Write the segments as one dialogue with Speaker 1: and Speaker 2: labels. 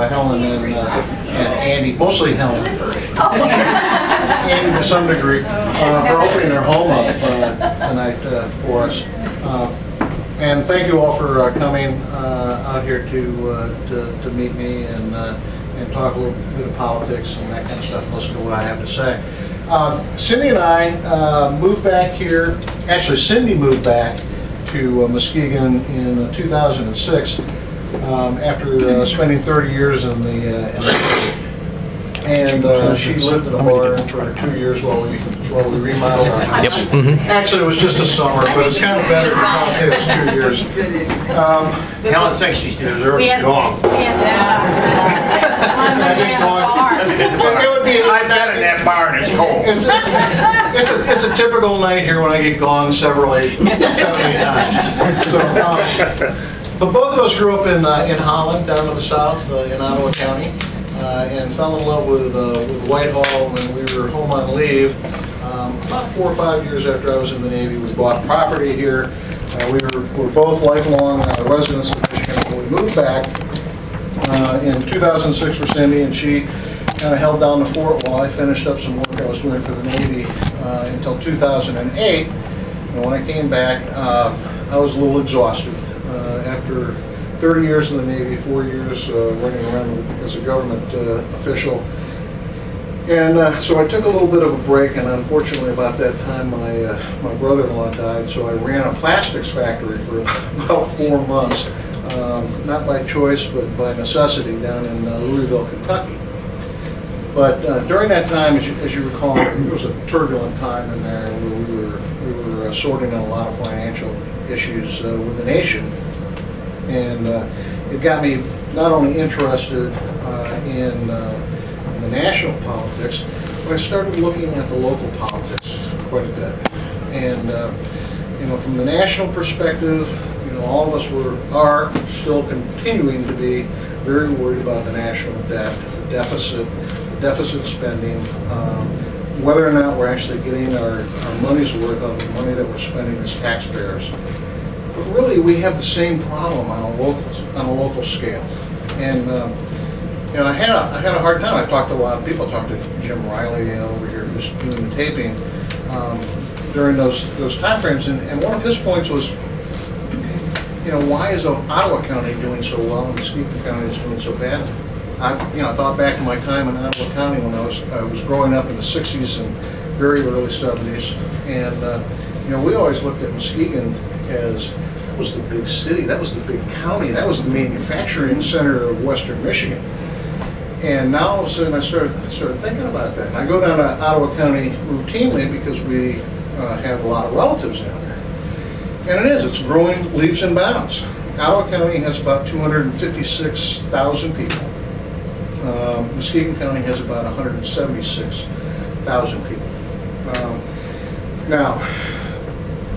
Speaker 1: Helen and Andy, mostly Helen, Andy to some degree, for opening their home up tonight for us. And thank you all for coming out here to meet me and talk a little bit of politics and that kind of stuff, and listen to what I have to say. Cindy and I moved back here. Actually, Cindy moved back to Muskegon in 2006 after spending 30 years in the and she lived in a barn for 2 years while we remodeled our house.
Speaker 2: Yep. Mm-hmm.
Speaker 1: Actually, it was just a summer, but it's kind of better to say it's 2 years.
Speaker 3: Helen thinks she's too nervous and gone.
Speaker 1: It would be.
Speaker 3: I've been in that barn. It's cold.
Speaker 1: It's a typical night here when I get gone several 8 times. So, but both of us grew up in Holland, down to the south, in Ottawa County, and fell in love with Whitehall when we were home on leave. About 4 or 5 years after I was in the Navy, we bought property here. We were both lifelong residents of Michigan. We moved back in 2006 for Cindy, and she kind of held down the fort while I finished up some work I was doing for the Navy until 2008. And when I came back, I was a little exhausted. After 30 years in the Navy, 4 years running around as a government official. And so I took a little bit of a break, and unfortunately about that time my brother-in-law died, so I ran a plastics factory for about 4 months, not by choice but by necessity, down in Louisville, Kentucky. But during that time, as you recall, there was a turbulent time in there where we were sorting out a lot of financial issues with the nation. And it got me not only interested in the national politics, but I started looking at the local politics quite a bit. And you know, from the national perspective, you know, all of us are still continuing to be very worried about the national debt, the deficit spending, whether or not we're actually getting our money's worth out of the money that we're spending as taxpayers. But really, we have the same problem on a local scale. And you know, I had a hard time. I talked to a lot of people. I talked to Jim Riley over here, who's doing the taping during those time frames. And one of his points was, you know, why is Ottawa County doing so well and Muskegon County is doing so bad? I thought back to my time in Ottawa County when I was growing up in the 60s and very early 70s, and you know, we always looked at Muskegon as that was the big city, that was the big county, that was the manufacturing center of Western Michigan. And now all of a sudden I started thinking about that. And I go down to Ottawa County routinely because we have a lot of relatives down there. And it's growing leaps and bounds. Ottawa County has about 256,000 people. Muskegon County has about 176,000 people. Now,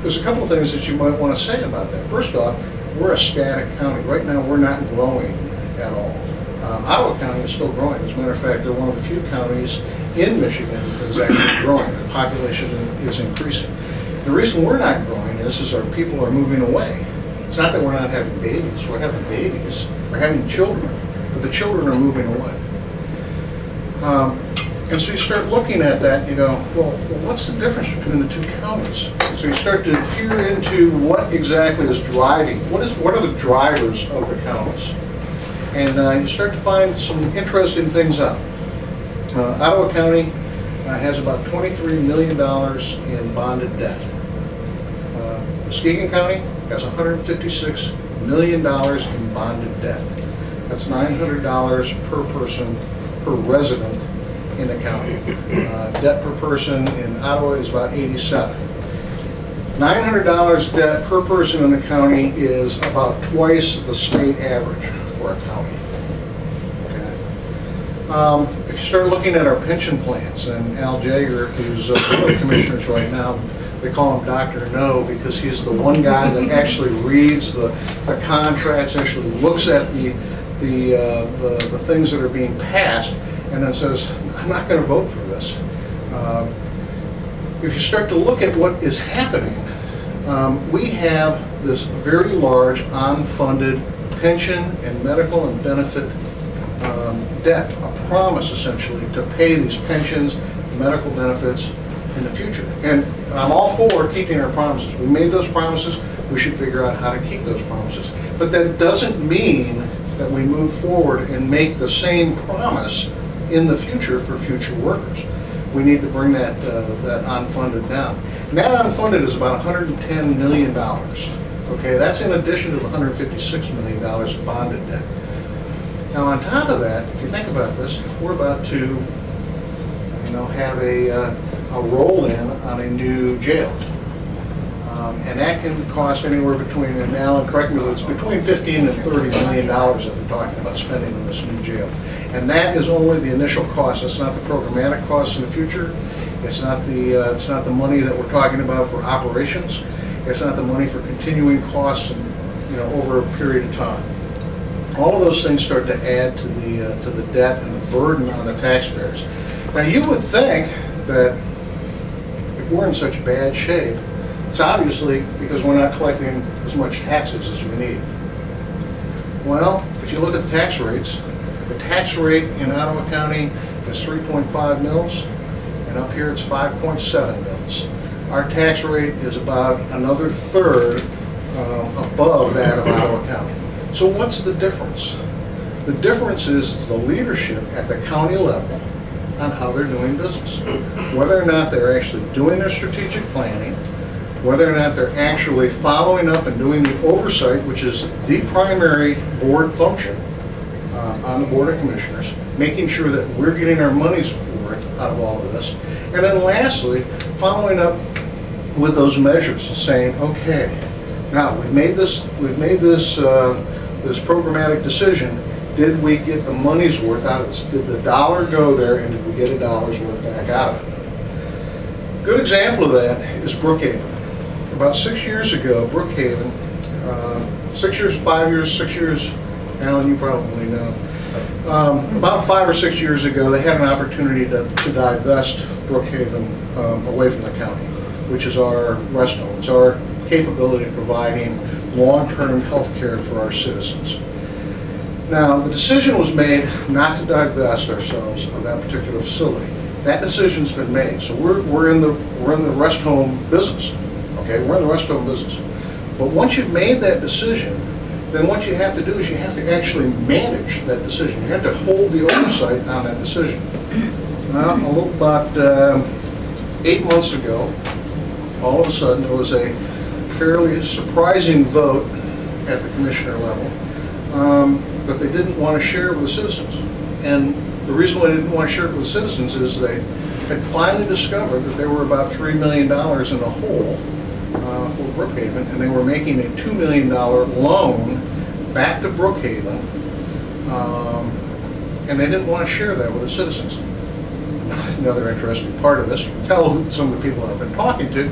Speaker 1: there's a couple of things that you might want to say about that. First off, we're a static county. Right now, we're not growing at all. Ottawa County is still growing. As a matter of fact, they're one of the few counties in Michigan that is actually growing. The population is increasing. The reason we're not growing is our people are moving away. It's not that we're not having babies. We're having babies. We're having children. But the children are moving away. And so you start looking at that and you go, well, what's the difference between the two counties? So you start to peer into what exactly is driving, what are the drivers of the counties? And you start to find some interesting things out. Ottawa County has about $23 million in bonded debt. Muskegon County has $156 million in bonded debt. That's $900 per person, per resident in the county. Debt per person in Ottawa is about $87. $900 debt per person in the county is about twice the state average for a county. Okay. If you start looking at our pension plans, and Al Jaeger, who's one of the commissioners right now, they call him Dr. No because he's the one guy that actually reads the contracts, actually looks at the things that are being passed, and then says, I'm not going to vote for this. If you start to look at what is happening, we have this very large unfunded pension and medical and benefit debt, a promise essentially to pay these pensions, medical benefits in the future. And I'm all for keeping our promises. We made those promises, we should figure out how to keep those promises. But that doesn't mean that we move forward and make the same promise in the future for future workers. We need to bring that unfunded down. And that unfunded is about $110 million. Okay, that's in addition to the $156 million of bonded debt. Now on top of that, if you think about this, we're about to have a roll-in on a new jail. And that can cost anywhere between, and Alan, correct me, it's between $15 and $30 million that we're talking about spending on this new jail. And that is only the initial cost. It's not the programmatic costs in the future. It's not the money that we're talking about for operations. It's not the money for continuing costs, over a period of time. All of those things start to add to the debt and the burden on the taxpayers. Now you would think that if we're in such bad shape, it's obviously because we're not collecting as much taxes as we need. Well, if you look at the tax rates, the tax rate in Ottawa County is 3.5 mils, and up here it's 5.7 mils. Our tax rate is about another third above that of Ottawa County. So what's the difference? The difference is the leadership at the county level on how they're doing business. Whether or not they're actually doing their strategic planning, whether or not they're actually following up and doing the oversight, which is the primary board function on the Board of Commissioners, making sure that we're getting our money's worth out of all of this. And then lastly, following up with those measures, saying, okay, now we've made this programmatic decision. Did we get the money's worth out of this? Did the dollar go there, and did we get a dollar's worth back out of it? A good example of that is Brookhaven. About 6 years ago, Brookhaven, 6 years, 5 years, 6 years, Alan, you probably know. About 5 or 6 years ago, they had an opportunity to divest Brookhaven away from the county, which is our rest home. It's our capability of providing long-term health care for our citizens. Now, the decision was made not to divest ourselves of that particular facility. That decision's been made, so we're in the rest home business. Okay, we're in the rest home business. But once you've made that decision, then what you have to do is you have to actually manage that decision. You have to hold the oversight on that decision. About 8 months ago, all of a sudden there was a fairly surprising vote at the commissioner level that they didn't want to share with the citizens. And the reason why they didn't want to share it with the citizens is they had finally discovered that they were about $3 million in the hole for Brookhaven, and they were making a $2 million loan back to Brookhaven, and they didn't want to share that with the citizens. Another interesting part of this, you can tell who some of the people I've been talking to.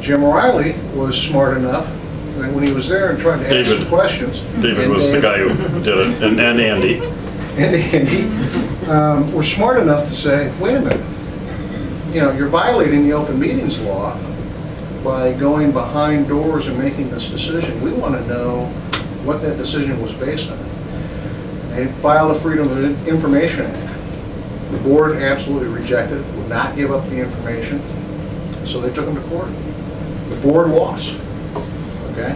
Speaker 1: Jim Riley was smart enough that when he was there and tried to ask some questions.
Speaker 2: David was the guy who did it, and Andy.
Speaker 1: And Andy were smart enough to say, wait a minute, you're violating the open meetings law by going behind doors and making this decision. We want to know what that decision was based on. They filed a Freedom of Information Act. The board absolutely rejected it, would not give up the information, so they took them to court. The board lost. Okay?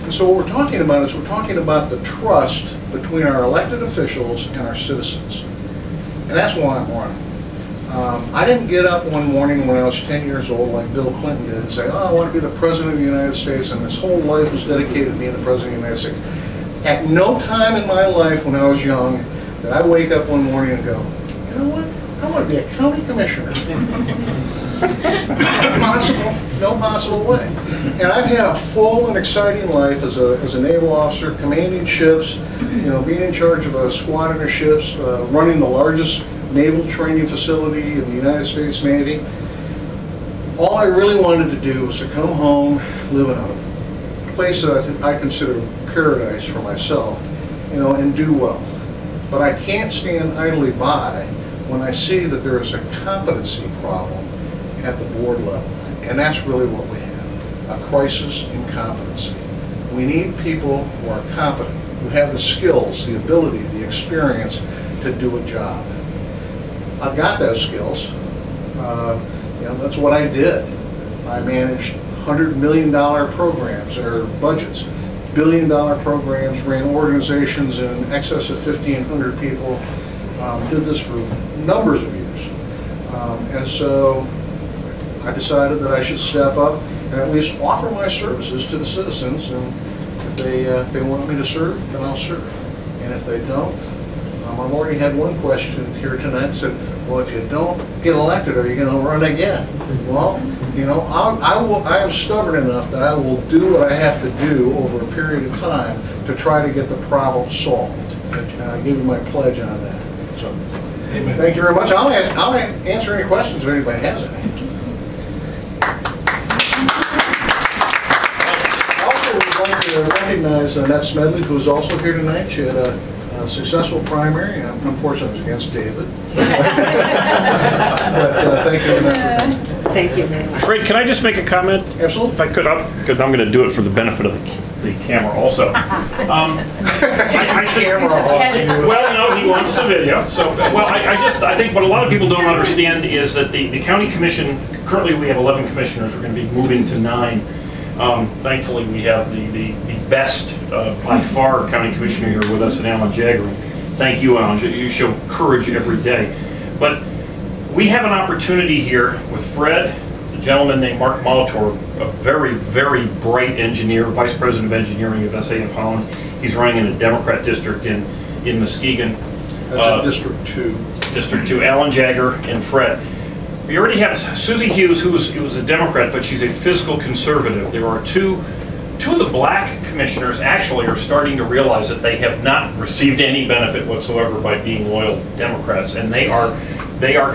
Speaker 1: And so what we're talking about is we're talking about the trust between our elected officials and our citizens. And that's why I'm running. I didn't get up one morning when I was 10 years old like Bill Clinton did and say, oh, I want to be the President of the United States, and his whole life was dedicated to being the President of the United States. At no time in my life when I was young did I wake up one morning and go, you know what, I want to be a county commissioner. No possible way. And I've had a full and exciting life as a naval officer, commanding ships, being in charge of a squadron of ships, running the largest naval training facility in the United States Navy. All I really wanted to do was to come home, live in a place that I consider paradise for myself, and do well. But I can't stand idly by when I see that there is a competency problem at the board level. And that's really what we have, a crisis in competency. We need people who are competent. who have the skills, the ability, the experience to do a job. I've got those skills. That's what I did. I managed $100 million programs or budgets, billion-dollar programs, ran organizations in excess of 1,500 people, did this for numbers of years. And so I decided that I should step up and at least offer my services to the citizens, and if they want me to serve, then I'll serve. And if they don't, I've already had one question here tonight that said, well, if you don't get elected, are you going to run again? Well, I am stubborn enough that I will do what I have to do over a period of time to try to get the problem solved. And I give you my pledge on that. So, amen. Thank you very much. I'll answer any questions if anybody has any. Also, we'd like to recognize Annette Smedley, who is also here tonight. She had a successful primary. Unfortunately, it was against David. But thank you, Annette.
Speaker 4: Thank you very much.
Speaker 2: Fred, can I just make a comment?
Speaker 1: Absolutely.
Speaker 2: If I could, because I'm going to do it for the benefit of the camera also. Well, no, he wants the video. So, well, I think what a lot of people don't understand is that the county commission, currently we have 11 commissioners. We're going to be moving to 9. Thankfully, we have the best, by far, county commissioner here with us, and Alan Jagger. Thank you, Alan. You show courage every day. But we have an opportunity here with Fred, a gentleman named Mark Molitor, a very, very bright engineer, vice president of engineering of SAF Holland. He's running in a Democrat district in Muskegon.
Speaker 1: That's District 2.
Speaker 2: District 2. Alan Jagger and Fred. We already have Susie Hughes, who was a Democrat, but she's a fiscal conservative. There are two of the black commissioners actually are starting to realize that they have not received any benefit whatsoever by being loyal Democrats, and they are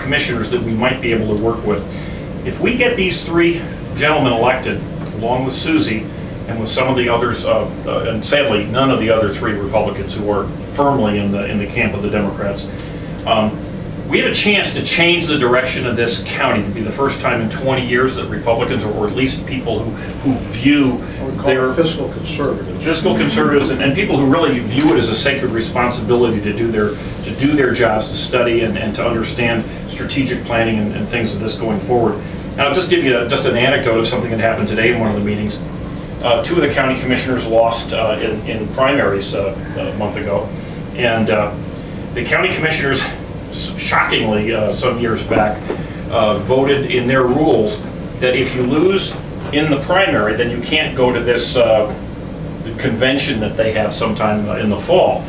Speaker 2: commissioners that we might be able to work with. If we get these 3 gentlemen elected, along with Susie and with some of the others, and sadly none of the other 3 Republicans who are firmly in the camp of the Democrats, we have a chance to change the direction of this county. To be the first time in 20 years that Republicans, or at least people who view their
Speaker 1: fiscal conservatives,
Speaker 2: and people who really view it as a sacred responsibility to do their jobs, to study and to understand strategic planning and things of this going forward. And I'll just give you just an anecdote of something that happened today in one of the meetings. 2 of the county commissioners lost in primaries a month ago, and the county commissioners, shockingly, some years back, voted in their rules that if you lose in the primary, then you can't go to this convention that they have sometime in the fall.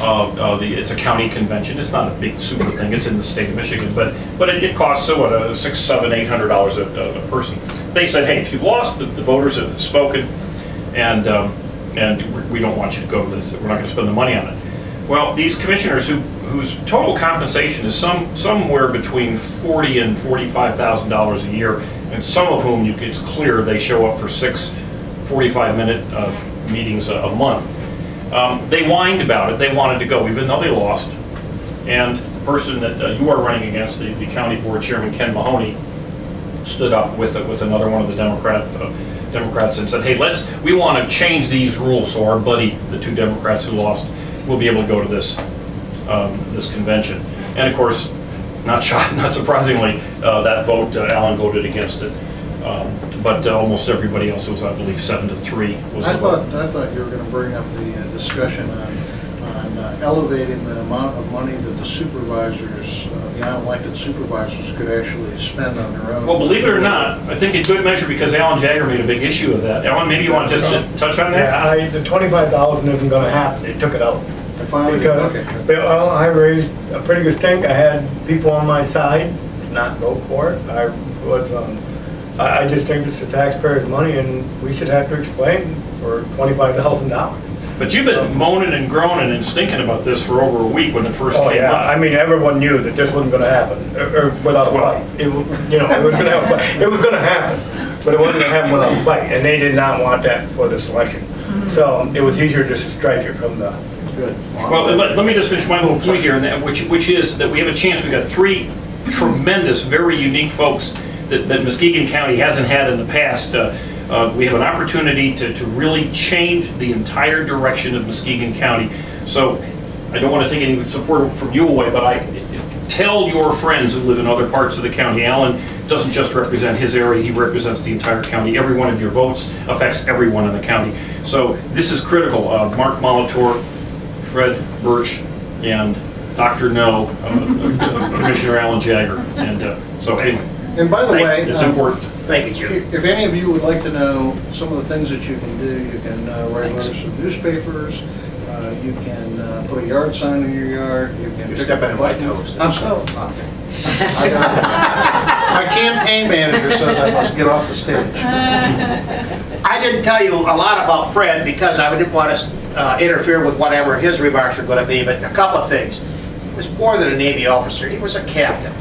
Speaker 2: It's a county convention. It's not a big super thing. It's in the state of Michigan, but it costs $600, $700, $800 a person. They said, hey, if you've lost, the voters have spoken, and we don't want you to go to this. We're not going to spend the money on it. Well, these commissioners whose total compensation is somewhere between $40,000 and $45,000 a year, and some of whom it's clear they show up for 6 45-minute meetings a month. They whined about it. They wanted to go, even though they lost. And the person that you are running against, the county board chairman, Ken Mahoney, stood up with another one of the Democrats and said, hey, we want to change these rules so our buddy, the 2 Democrats who lost, will be able to go to this convention. And of course, not surprisingly, that vote, Alan voted against it. But almost everybody else, it was, I believe, 7-3. I
Speaker 1: thought you were going to bring up the discussion on elevating the amount of money that the supervisors, the unelected supervisors, could actually spend on their own.
Speaker 2: Well, believe it or not, I think in good measure, because Alan Jagger made a big issue of that. Alan, maybe you want to just touch on that?
Speaker 5: Yeah, the $25,000 isn't going to happen. They took it out.
Speaker 1: Okay.
Speaker 5: Well, I raised a pretty good stink. I had people on my side not vote for it. I just think it's the taxpayers' money, and we should have to explain for $25,000.
Speaker 2: But you've been moaning and groaning and stinking about this for over a week when it first came up.
Speaker 5: I mean, everyone knew that this wasn't going to happen, or without a fight. It was going to happen. It was going to happen, but it wasn't going to happen without a fight, and they did not want that for this election. So it was easier just to strike it from the.
Speaker 1: Good.
Speaker 2: Well, let me just finish my little point here, which is that we have a chance. We've got 3 tremendous, very unique folks that Muskegon County hasn't had in the past. we have an opportunity to really change the entire direction of Muskegon County. So I don't want to take any support from you away, but tell your friends who live in other parts of the county. Alan doesn't just represent his area, he represents the entire county. Every one of your votes affects everyone in the county. So this is critical. Mark Molitor, Fred Bertsch, and Dr. No, Commissioner Alan Jagger. And so anyway,
Speaker 1: And by the way,
Speaker 2: it's important.
Speaker 3: Thank you, Jim.
Speaker 1: if any of you would like to know some of the things that you can do, you can write letters to newspapers, you can put a yard sign in your yard, you can...
Speaker 3: You're stepping on my toes.
Speaker 1: I'm sorry. My campaign manager says I must get off the stage.
Speaker 3: I didn't tell you a lot about Fred because I didn't want to interfere with whatever his remarks are going to be, but a couple of things. He was more than a Navy officer, he was a captain.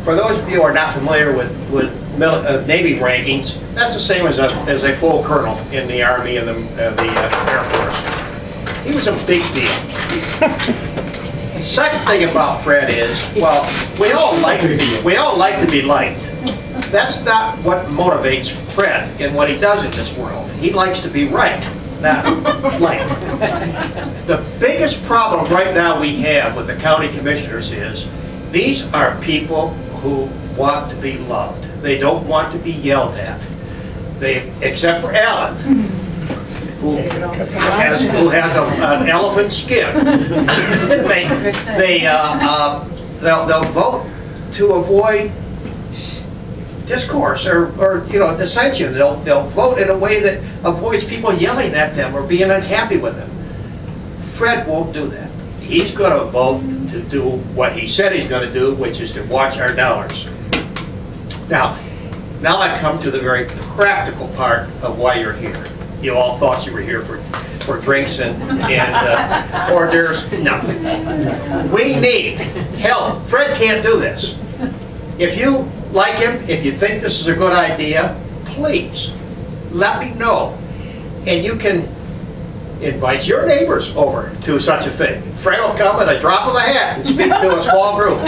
Speaker 3: For those of you who are not familiar with Navy rankings, that's the same as a full colonel in the Army and the Air Force. He was a big deal. The second thing about Fred is, well, we all like to be liked. That's not what motivates Fred in what he does in this world. He likes to be right, not liked. The biggest problem right now we have with the county commissioners is these are people who want to be loved. They don't want to be yelled at. Except for Alan, who has an elephant skin. They'll vote to avoid discourse or dissension. They'll vote in a way that avoids people yelling at them or being unhappy with them. Fred won't do that. He's going to vote to do what he said he's going to do, which is to watch our dollars. Now I come to the very practical part of why you're here. You all thought you were here for drinks and hors d'oeuvres. No. We need help. Fred can't do this. If you like him, if you think this is a good idea, please let me know. And you can invite your neighbors over to such a thing. Fred will come at a drop of a hat and speak to a small group.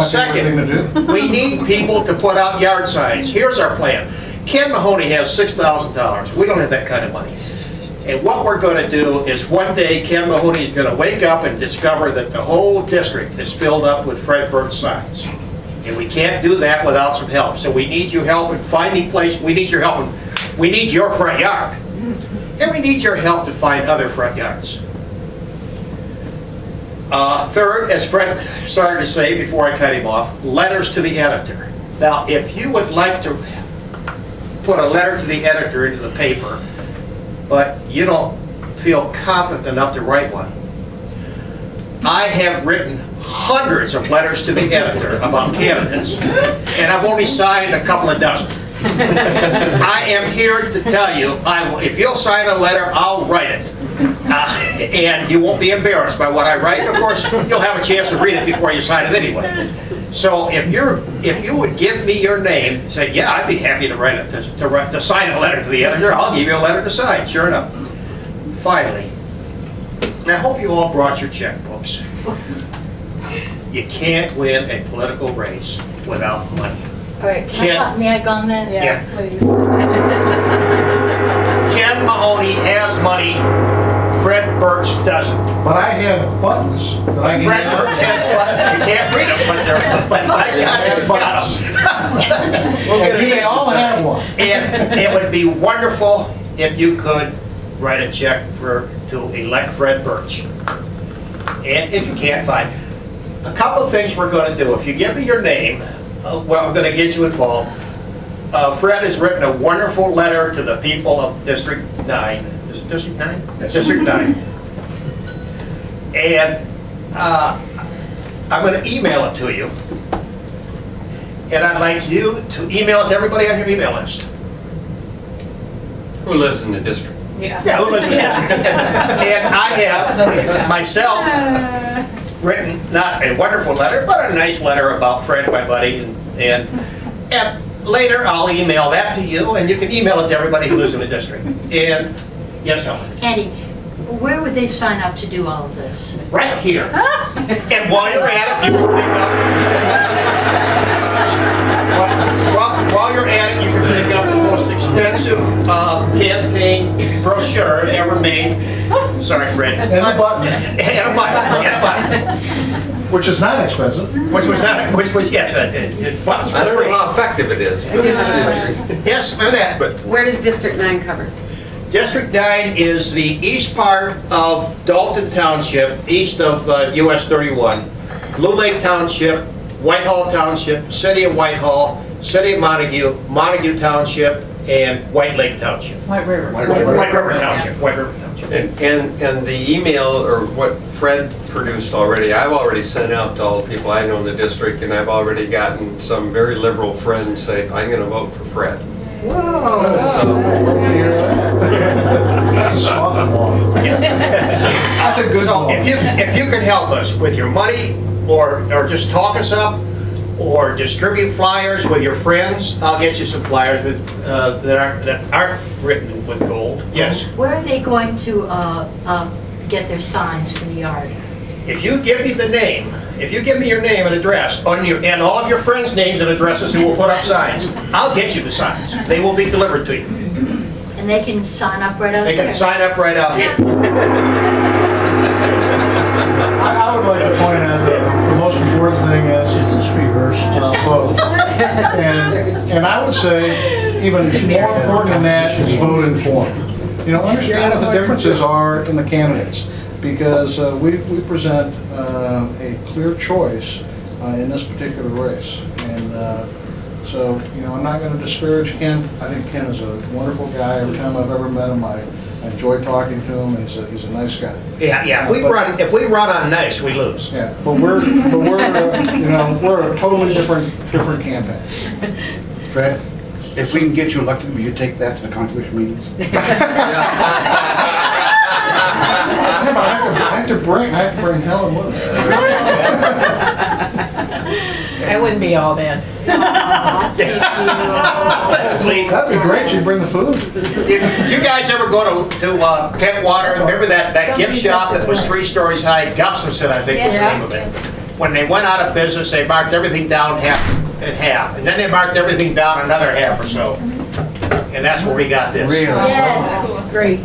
Speaker 3: Second, we need people to put out yard signs. Here's our plan. Ken Mahoney has $6,000. We don't have that kind of money. And what we're going to do is one day Ken Mahoney is going to wake up and discover that the whole district is filled up with Fred Bertsch signs. And we can't do that without some help. So we need your help in finding places. We need your help we need your front yard. And we need your help to find other front yards. Third, as Fred started to say before I cut him off, letters to the editor. Now, if you would like to put a letter to the editor into the paper, but you don't feel confident enough to write one, I have written hundreds of letters to the editor about candidates, and I've only signed a couple of dozen. I am here to tell you, if you'll sign a letter, I'll write it. And you won't be embarrassed by what I write. Of course, you'll have a chance to read it before you sign it anyway. So if you would give me your name and say, yeah, I'd be happy to write it, to sign a letter to the editor, I'll give you a letter to sign, sure enough. Finally, and I hope you all brought your checkbooks. You can't win a political race without money.
Speaker 4: All right, may I go on then?
Speaker 3: Yeah.
Speaker 4: Please.
Speaker 3: Ken Mahoney has money, Fred Bertsch doesn't.
Speaker 1: But I have buttons that I can...
Speaker 3: Fred Bertsch has buttons, you can't read them, but I got buttons.
Speaker 1: And we all have one.
Speaker 3: And it would be wonderful if you could write a check to elect Fred Bertsch. And if you can't find, a couple of things we're going to do. If you give me your name, well, I'm going to get you involved. Fred has written a wonderful letter to the people of District 9. Is it District 9? Yes. District 9. And I'm going to email it to you. And I'd like you to email it to everybody on your email list.
Speaker 6: Who lives in the district?
Speaker 4: Yeah.
Speaker 3: Yeah, who lives in the district? And I have myself written not a wonderful letter, but a nice letter about Fred, my buddy, and later I'll email that to you, and you can email it to everybody who lives in the district. And yes, Helen?
Speaker 7: Andy, where would they sign up to do all of this?
Speaker 3: Right here. And while you're at it, you can pick up. While you're at it, you can pick up the most expensive expensive campaign brochure ever made. Sorry, Fred.
Speaker 1: And a button,
Speaker 3: And a button.
Speaker 1: which is not expensive.
Speaker 3: Which was not, which was, yes, buttons
Speaker 6: I
Speaker 3: were
Speaker 6: don't
Speaker 3: free.
Speaker 6: know how effective it is. but
Speaker 3: Yes, know that, but
Speaker 8: Where does District 9 cover?
Speaker 3: District 9 is the east part of Dalton Township, east of US 31, Blue Lake Township, Whitehall Township, City of Whitehall, City of Montague, Montague Township, and White Lake Township.
Speaker 9: White River.
Speaker 3: White River Township, White River Township.
Speaker 6: And the email, or what Fred produced already, I've already sent out to all the people I know in the district, and I've already gotten some very liberal friends say, I'm going to vote for Fred.
Speaker 8: Whoa.
Speaker 6: So,
Speaker 1: That's a sophomore. That's a good
Speaker 3: So
Speaker 1: one.
Speaker 3: if you could help us with your money, or just talk us up, or distribute flyers with your friends, I'll get you some flyers that aren't written with gold. Yes.
Speaker 7: Where are they going to get their signs in the yard?
Speaker 3: If you give me the name, if you give me your name and address, and all of your friends' names and addresses who will put up signs, I'll get you the signs. They will be delivered to you.
Speaker 7: And they can sign up right out
Speaker 3: They
Speaker 7: there?
Speaker 3: can sign up right out here.
Speaker 1: I would like to point out that the most important thing is it's reversed vote. And I would say, even more important than that is vote informed. You know, understand what the differences are in the candidates, because we present a clear choice in this particular race. And so, you know, I'm not going to disparage Ken. I think Ken is a wonderful guy. Every time I've ever met him, I enjoy talking to him. He's a nice guy.
Speaker 3: Yeah. If we run on nice, we lose.
Speaker 1: Yeah, but we're you know, we're a totally different campaign.
Speaker 10: Fred, if we can get you elected, will you take that to the contribution meetings?
Speaker 1: I have to bring Helen with me.
Speaker 9: That wouldn't be all bad.
Speaker 1: That'd be great. She'd bring the food.
Speaker 3: Did you guys ever go to Petwater? Remember that gift shop that was 3 stories high? Gustafson, I think was the name of it. When they went out of business, they marked everything down half and half. And then they marked everything down another half or so. And that's where we got this.
Speaker 10: Really?
Speaker 7: Yes.
Speaker 9: Great.